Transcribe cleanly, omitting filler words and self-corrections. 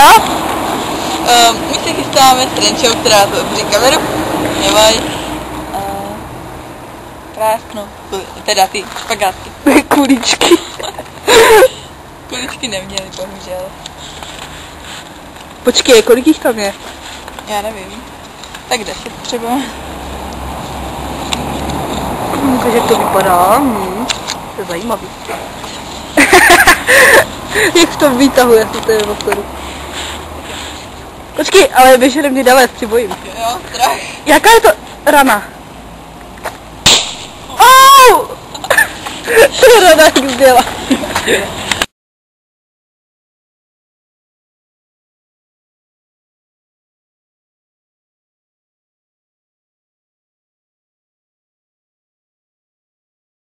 No? My se chystáme s Renčou, která to otevří kameru. Nevaj. Prásknu. Teda ty špagátky. Kuličky. Kuličky neměly, bohužel. Počkej, kolik jich tam je? Já nevím. Tak 10 třeba. Takže to vypadá. To je zajímavý. Jak to vytahuje z té motoru. Počkej, ale běželi mě dále, si bojím. Jo, strach. Jaká je to rana? Au! To rana jak byla.